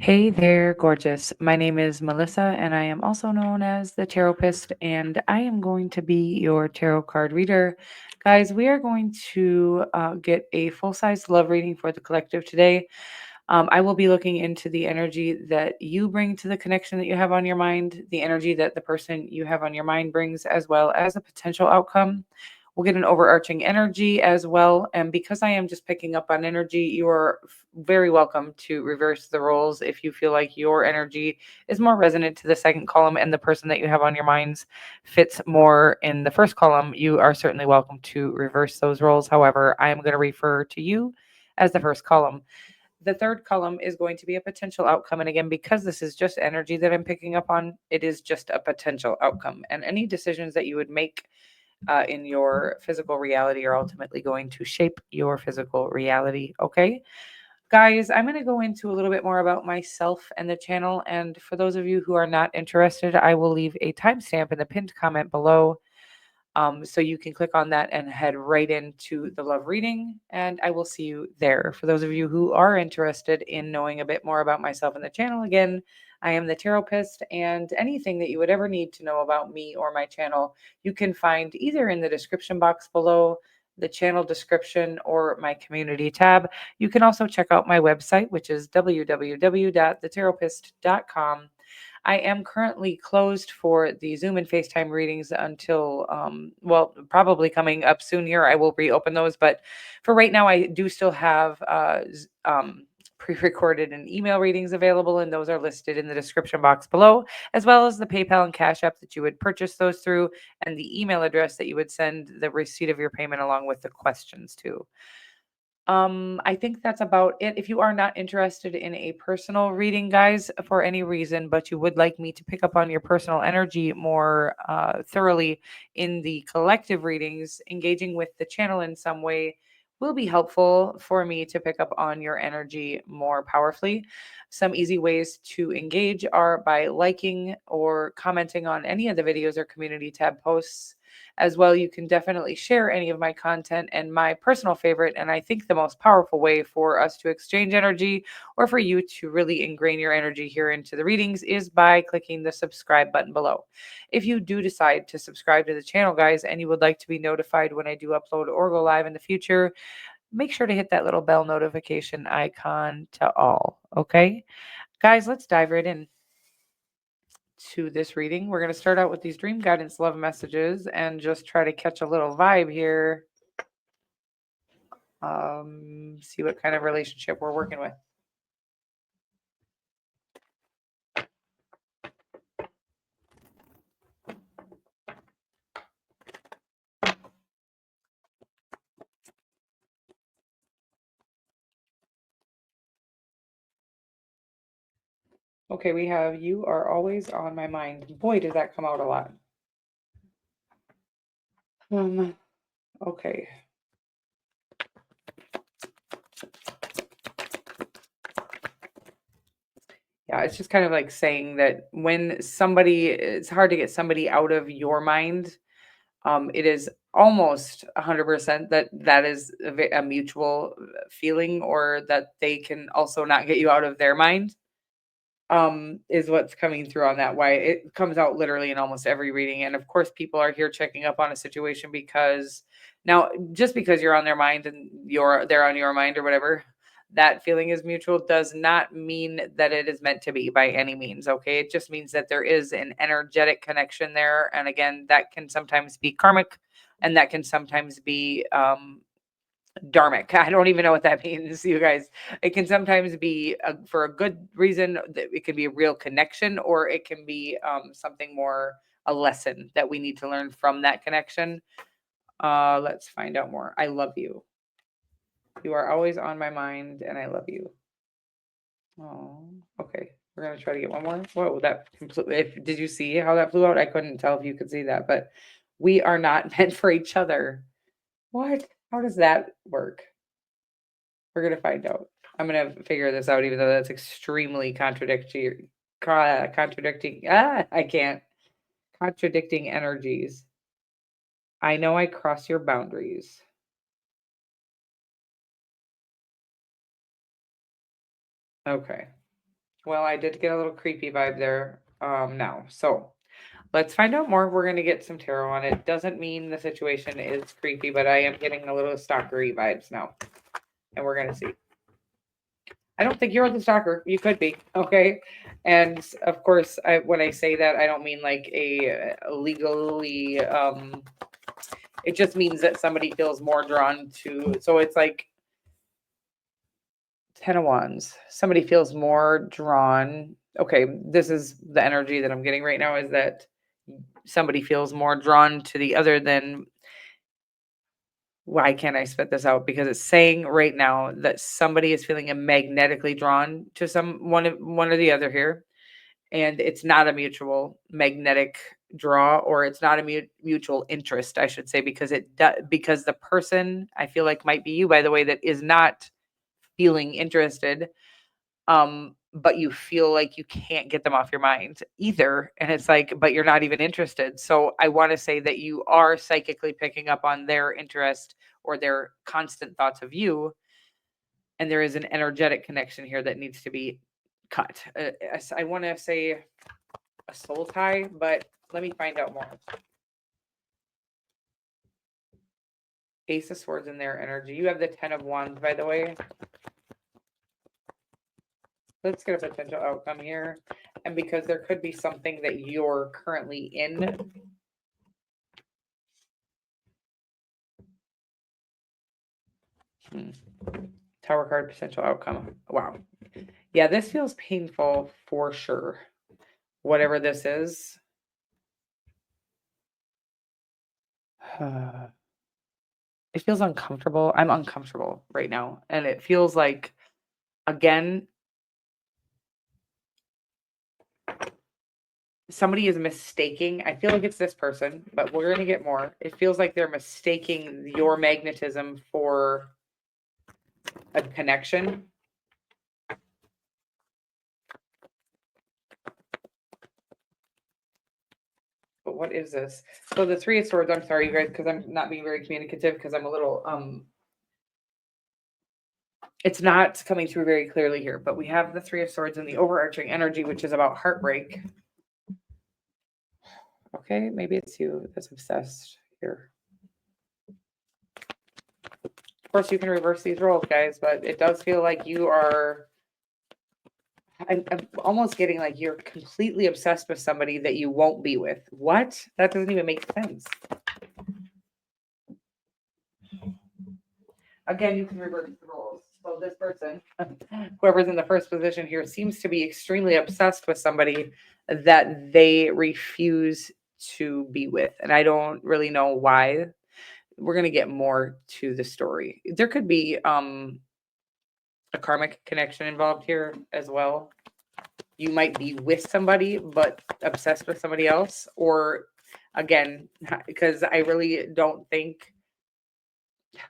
Hey there, gorgeous. My name is Melissa, and I am also known as the Taropist, and I am going to be your tarot card reader. Guys, we are going to get a full size love reading for the collective today. I will be looking into the energy that you bring to the connection that you have on your mind, the energy that the person you have on your mind brings, as well as a potential outcome. We'll get an overarching energy as well. And because I am just picking up on energy, you are very welcome to reverse the roles if you feel like your energy is more resonant to the second column and the person that you have on your minds fits more in the first column. You are certainly welcome to reverse those roles. However, I am going to refer to you as the first column. The third column is going to be a potential outcome. And again, because this is just energy that I'm picking up on, it is just a potential outcome. And any decisions that you would make in your physical reality are ultimately going to shape your physical reality. Okay. Guys, I'm going to go into a little bit more about myself and the channel. And for those of you who are not interested, I will leave a timestamp in the pinned comment below. So you can click on that and head right into the love reading, and I will see you there. For those of you who are interested in knowing a bit more about myself and the channel, again, I am the Taropist, and anything that you would ever need to know about me or my channel, you can find either in the description box below, the channel description, or my community tab. You can also check out my website, which is www.thetaropist.com. I am currently closed for the Zoom and FaceTime readings until, well, probably coming up soon here. I will reopen those. But for right now, I do still have pre recorded and email readings available, and those are listed in the description box below, as well as the PayPal and Cash App that you would purchase those through, and the email address that you would send the receipt of your payment along with the questions to. I think that's about it. If you are not interested in a personal reading, guys, for any reason, but you would like me to pick up on your personal energy more thoroughly in the collective readings, engaging with the channel in some way will be helpful for me to pick up on your energy more powerfully. Some easy ways to engage are by liking or commenting on any of the videos or community tab posts. As well, you can definitely share any of my content. And my personal favorite, and I think the most powerful way for us to exchange energy or for you to really ingrain your energy here into the readings, is by clicking the subscribe button below. If you do decide to subscribe to the channel, guys, and you would like to be notified when I do upload or go live in the future, make sure to hit that little bell notification icon to all. Okay, guys, let's dive right in to this reading. We're going to start out with these dream guidance love messages and just try to catch a little vibe here. See what kind of relationship we're working with. Okay, we have "You are always on my mind." Boy, does that come out a lot. Okay. Yeah, it's just kind of like saying that when somebody, it's hard to get somebody out of your mind. It is almost 100% that that is a mutual feeling, or that they can also not get you out of their mind. Is what's coming through on that. Why it comes out literally in almost every reading. And of course, people are here checking up on a situation because now, just because you're on their mind and they're on your mind or whatever, that feeling is mutual does not mean that it is meant to be by any means. Okay. It just means that there is an energetic connection there. And again, that can sometimes be karmic, and that can sometimes be dharmic. I don't even know what that means, you guys. It can sometimes be for a good reason. That it can be a real connection, or it can be something more, a lesson that we need to learn from that connection. Let's find out more. I love you. You are always on my mind, and I love you. Oh, okay. We're gonna try to get one more. Whoa, that completely. Did you see how that flew out? I couldn't tell if you could see that, but we are not meant for each other. What? How does that work? We're gonna find out. I'm gonna figure this out, even though that's extremely contradictory. Contradicting. I can't. Contradicting energies. I know I cross your boundaries. Okay. Well, I did get a little creepy vibe there now. So let's find out more. We're going to get some tarot on it. Doesn't mean the situation is creepy, but I am getting a little stalkery vibes now. And we're going to see. I don't think you're the stalker. You could be. Okay. And of course, when I say that, I don't mean like a legally, it just means that somebody feels more drawn to, so it's like 10 of Wands. Somebody feels more drawn. Okay, this is the energy that I'm getting right now, is that somebody feels more drawn to the other than, why can't I spit this out? Because it's saying right now that somebody is feeling magnetically drawn to one or the other here, and it's not a mutual magnetic draw, or it's not a mutual interest, I should say, because because the person, I feel like, might be you, by the way, that is not feeling interested, but you feel like you can't get them off your mind either, and it's like, but you're not even interested. So I want to say that you are psychically picking up on their interest or their constant thoughts of you, and there is an energetic connection here that needs to be cut. I want to say a soul tie, but let me find out more. Ace of Swords in their energy. You have the 10 of Wands, by the way. Let's get a potential outcome here. And because there could be something that you're currently in. Tower card, potential outcome. Wow. Yeah, this feels painful for sure. Whatever this is. It feels uncomfortable. I'm uncomfortable right now. And it feels like, again, somebody is mistaking. I feel like it's this person, but we're going to get more. It feels like they're mistaking your magnetism for a connection. But what is this? So the 3 of Swords, I'm sorry, you guys, because I'm not being very communicative, because I'm a little, it's not coming through very clearly here, but we have the 3 of Swords and the overarching energy, which is about heartbreak. Okay, maybe it's you that's obsessed here. Of course, you can reverse these roles, guys, but it does feel like you are, I'm almost getting like you're completely obsessed with somebody that you won't be with. What? That doesn't even make sense. Again, you can reverse the roles. So this person, whoever's in the first position here, seems to be extremely obsessed with somebody that they refuse to be with. And I don't really know why. We're going to get more to the story. There could be a karmic connection involved here as well. You might be with somebody but obsessed with somebody else, or again, because I really don't think,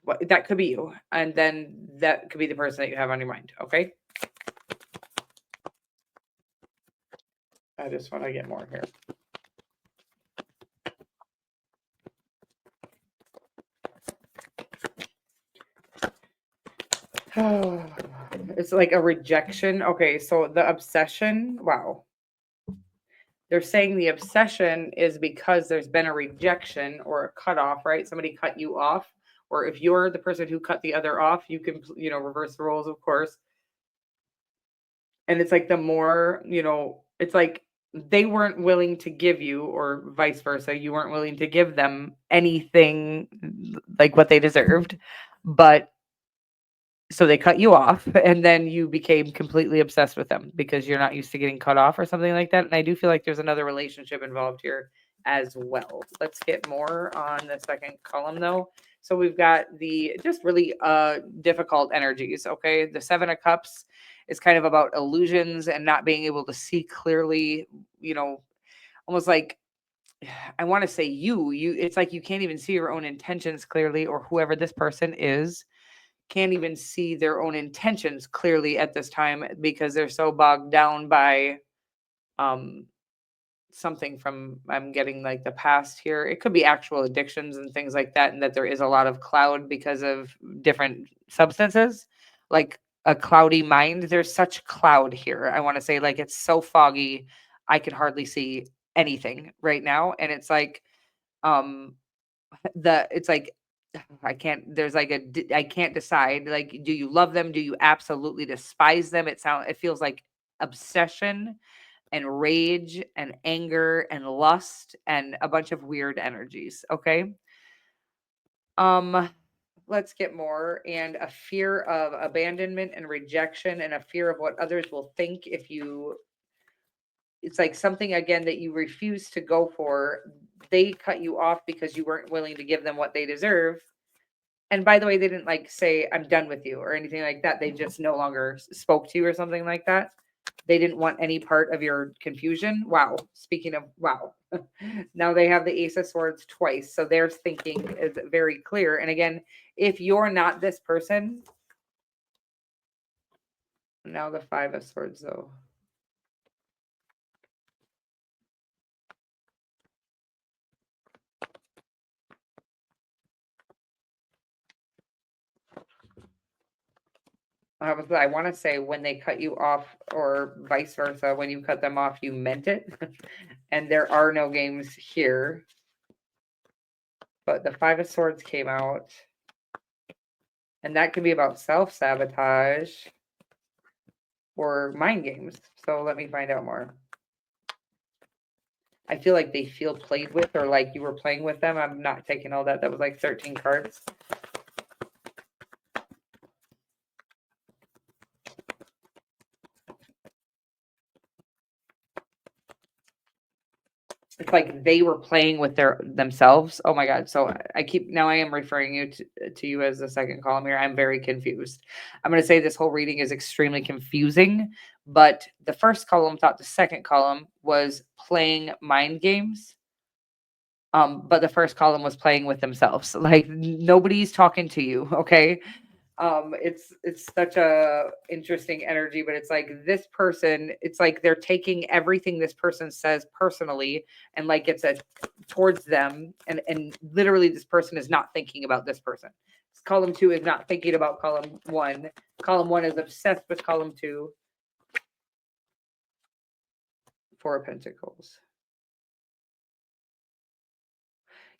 well, that could be you, and then that could be the person that you have on your mind. Okay, I just want to get more here. It's like a rejection. Okay, so the obsession, wow. They're saying the obsession is because there's been a rejection or a cutoff, right? Somebody cut you off. Or if you're the person who cut the other off, you can, reverse the roles, of course. And it's like the more, it's like they weren't willing to give you, or vice versa, you weren't willing to give them anything like what they deserved. But so they cut you off, and then you became completely obsessed with them because you're not used to getting cut off or something like that. And I do feel like there's another relationship involved here as well. Let's get more on the second column though. So we've got the just really difficult energies. Okay, the 7 of Cups is kind of about illusions and not being able to see clearly, almost like, I want to say it's like you can't even see your own intentions clearly, or whoever this person is can't even see their own intentions clearly at this time because they're so bogged down by um something from, I'm getting like the past here. It could be actual addictions and things like that, and that there is a lot of cloud because of different substances, like a cloudy mind. There's such cloud here. I want to say, like, it's so foggy. I can hardly see anything right now. And it's like, um, it's like, I can't, there's like I can't decide. Like, do you love them? Do you absolutely despise them? It feels like obsession and rage and anger and lust and a bunch of weird energies. Okay. Um, let's get more. And a fear of abandonment and rejection, and a fear of what others will think if you, it's like something again that you refuse to go for. They cut you off because you weren't willing to give them what they deserve. And by the way, they didn't like say, I'm done with you or anything like that. They just no longer spoke to you or something like that. They didn't want any part of your confusion. Wow. Speaking of wow. Now they have the Ace of Swords twice. So their thinking is very clear. And again, if you're not this person, now the Five of Swords, though. I want to say when they cut you off, or vice versa, when you cut them off, you meant it. And there are no games here. But the Five of Swords came out. And that could be about self-sabotage or mind games. So let me find out more. I feel like they feel played with, or like you were playing with them. I'm not taking all that. That was like 13 cards. It's like they were playing with themselves. Oh my god. So I am referring you to you as the second column here. I'm very confused. I'm going to say this whole reading is extremely confusing, but the first column thought the second column was playing mind games. But the first column was playing with themselves. Like nobody's talking to you, okay? It's such a interesting energy, but it's like this person, it's like they're taking everything this person says personally, and like it's a towards them, and literally this person is not thinking about this person. Column 2 is not thinking about column 1. Column 1 is obsessed with column 2. Four of Pentacles.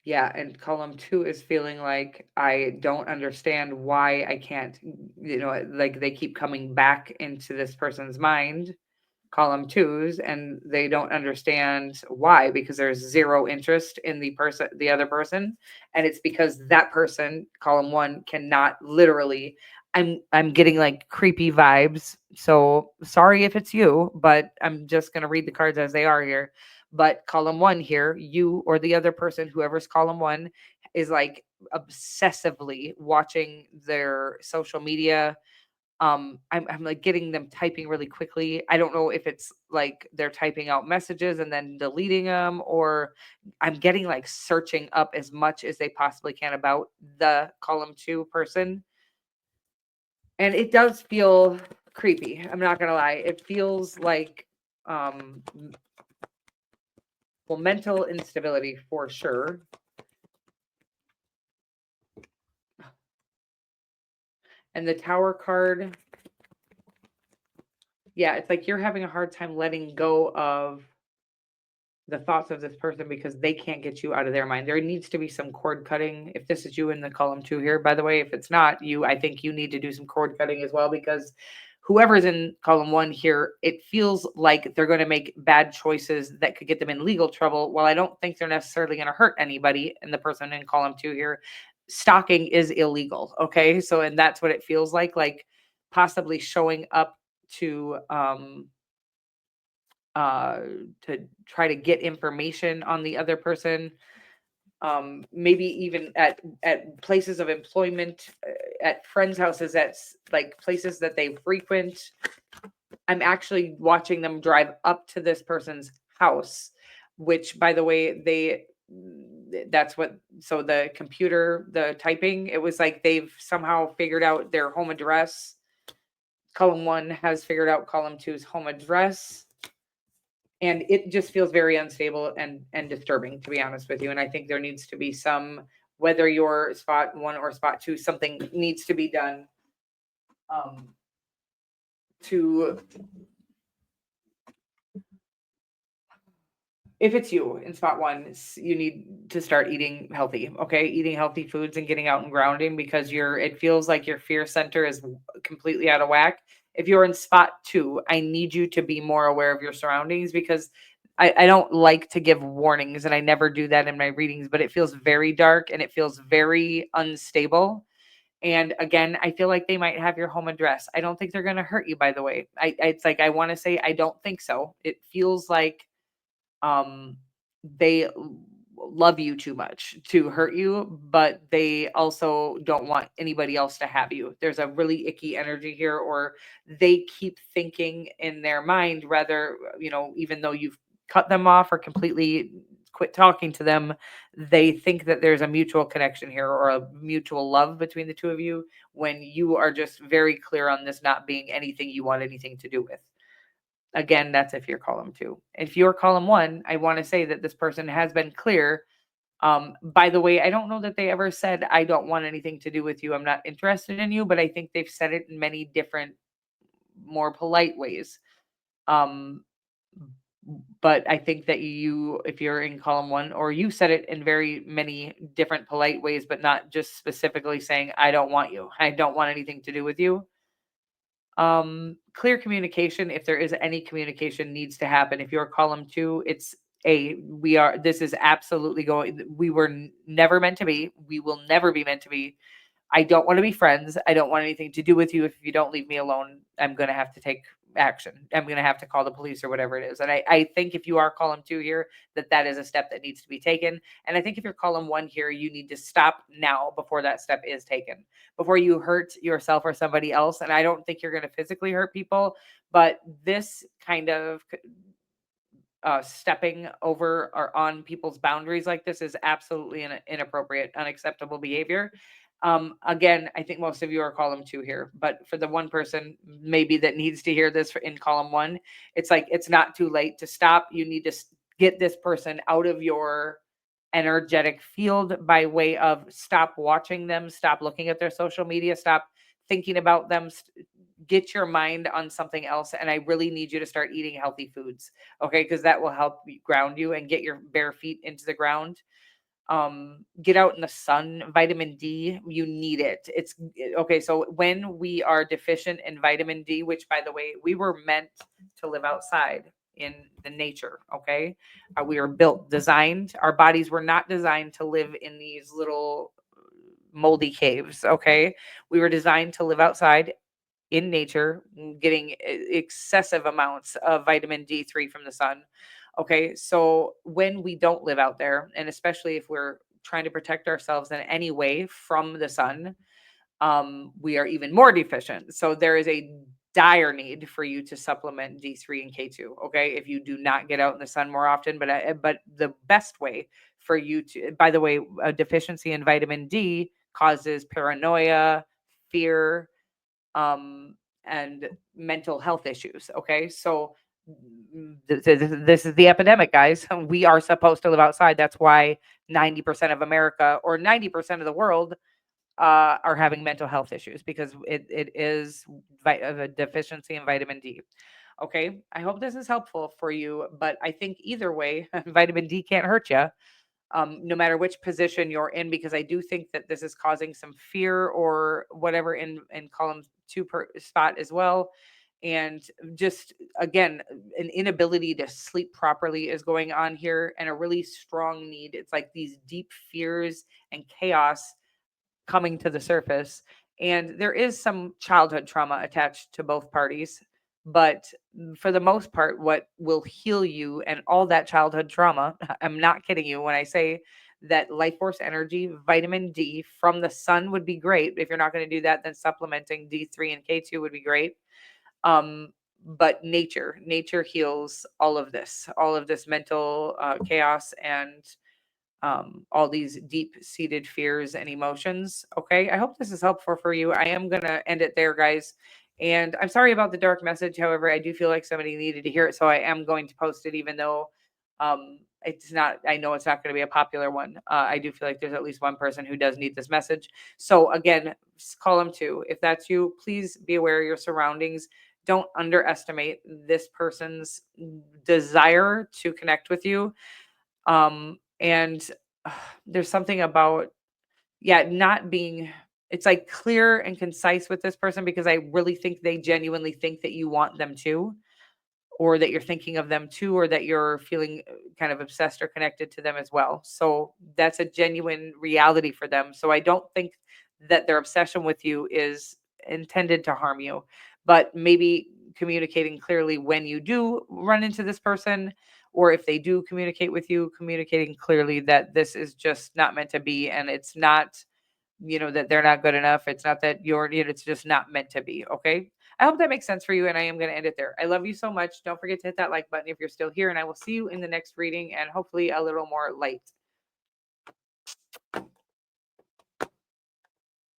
Yeah, and column 2 is feeling like I don't understand why I can't, like they keep coming back into this person's mind, column 2s, and they don't understand why, because there's zero interest in the other person, and it's because that person, column 1, cannot literally, I'm getting like creepy vibes. So sorry if it's you, but I'm just going to read the cards as they are here. But column 1 here, you or the other person, whoever's column 1, is like obsessively watching their social media. I'm like getting them typing really quickly. I don't know if it's like they're typing out messages and then deleting them, or I'm getting like searching up as much as they possibly can about the column 2 person. And it does feel creepy. I'm not gonna lie. It feels like well, mental instability for sure. And the Tower card, yeah, it's like you're having a hard time letting go of the thoughts of this person because they can't get you out of their mind. There needs to be some cord cutting. If this is you in the column 2 here, by the way, if it's not you, I think you need to do some cord cutting as well, because whoever's in column 1 here, it feels like they're going to make bad choices that could get them in legal trouble. Well, I don't think they're necessarily going to hurt anybody. And the person in column 2 here, stalking is illegal. Okay. So, and that's what it feels like possibly showing up to, uh, to try to get information on the other person, maybe even at places of employment, at friends' houses, like places that they frequent. I'm actually watching them drive up to this person's house, which, by the way, that's what, so the computer, the typing, it was like they've somehow figured out their home address. Column 1 has figured out column 2's home address, and it just feels very unstable and disturbing, to be honest with you. And I think there needs to be some, whether you're spot 1 or spot 2, something needs to be done, um to, if it's you in spot one, you need to start eating healthy, okay? Eating healthy foods and getting out and grounding, because it feels like your fear center is completely out of whack. If you're in spot two, I need you to be more aware of your surroundings, because I don't like to give warnings, and I never do that in my readings, but it feels very dark and it feels very unstable. And again, I feel like they might have your home address. I don't think they're going to hurt you, by the way. It's like, I want to say, I don't think so. It feels like um they love you too much to hurt you, but they also don't want anybody else to have you. There's a really icky energy here, or they keep thinking in their mind, rather, even though you've cut them off or completely quit talking to them, they think that there's a mutual connection here or a mutual love between the two of you, when you are just very clear on this not being anything you want anything to do with. Again, that's if you're column 2. If you're column 1, I wanna say that this person has been clear. By the way, I don't know that they ever said, "I don't want anything to do with you. I'm not interested in you," but I think they've said it in many different, more polite ways. Um, but I think that if you're in column 1, or you said it in very many different polite ways, but not just specifically saying, "I don't want you. I don't want anything to do with you." Clear communication, if there is any communication, needs to happen. If you're column 2, it's this is absolutely we were never meant to be. We will never be meant to be. I don't want to be friends. I don't want anything to do with you. If you don't leave me alone, I'm going to have to take action. I'm going to have to call the police or whatever it is. And I think if you are column 2 here, that is a step that needs to be taken. And I think if you're column 1 here, you need to stop now before that step is taken, before you hurt yourself or somebody else. And I don't think you're going to physically hurt people, but this kind of stepping over or on people's boundaries like this is absolutely inappropriate, unacceptable behavior. Again, I think most of you are column 2 here, but for the one person maybe that needs to hear this in column 1, it's like, it's not too late to stop. You need to get this person out of your energetic field by way of stop watching them, stop looking at their social media, stop thinking about them, get your mind on something else. And I really need you to start eating healthy foods, okay? Because that will help ground you and get your bare feet into the ground. Get out in the sun. Vitamin D, you need it. It's okay. So when we are deficient in vitamin D, which by the way, we were meant to live outside in the nature, okay? We were designed, our bodies were not designed to live in these little moldy caves, okay? We were designed to live outside in nature, getting excessive amounts of vitamin D3 from the sun. Okay, so when we don't live out there, and especially if we're trying to protect ourselves in any way from the sun, we are even more deficient. So there is a dire need for you to supplement D3 and K2. Okay, if you do not get out in the sun more often, but the best way for you to, by the way, a deficiency in vitamin D causes paranoia, fear, um, and mental health issues. Okay, so this is the epidemic, guys. We are supposed to live outside. That's why 90% of America, or 90% of the world, are having mental health issues, because it is a deficiency in vitamin D. Okay, I hope this is helpful for you, but I think either way, vitamin D can't hurt you, no matter which position you're in, because I do think that this is causing some fear or whatever in column 2 per spot as well. And just again, an inability to sleep properly is going on here, and a really strong need. It's like these deep fears and chaos coming to the surface. And there is some childhood trauma attached to both parties. But for the most part, what will heal you and all that childhood trauma, I'm not kidding you when I say that life force energy, vitamin D from the sun would be great. If you're not going to do that, then supplementing D3 and K2 would be great. Um, but nature heals all of this mental chaos, and all these deep seated fears and emotions. Okay. I hope this is helpful for you. I am going to end it there, guys. And I'm sorry about the dark message. However, I do feel like somebody needed to hear it. So I am going to post it, even though it's not, I know it's not going to be a popular one. I do feel like there's at least one person who does need this message. So again, column 2, if that's you, please be aware of your surroundings. don't underestimate this person's desire to connect with you. And there's something about, yeah, not being, it's like clear and concise with this person, because I really think they genuinely think that you want them to, or that you're thinking of them too, or that you're feeling kind of obsessed or connected to them as well. So that's a genuine reality for them. So I don't think that their obsession with you is intended to harm you, but maybe communicating clearly when you do run into this person, or if they do communicate with you, communicating clearly that this is just not meant to be, and it's not, that they're not good enough. It's not that it's just not meant to be. Okay. I hope that makes sense for you. And I am going to end it there. I love you so much. Don't forget to hit that like button if you're still here. And I will see you in the next reading, and hopefully a little more light.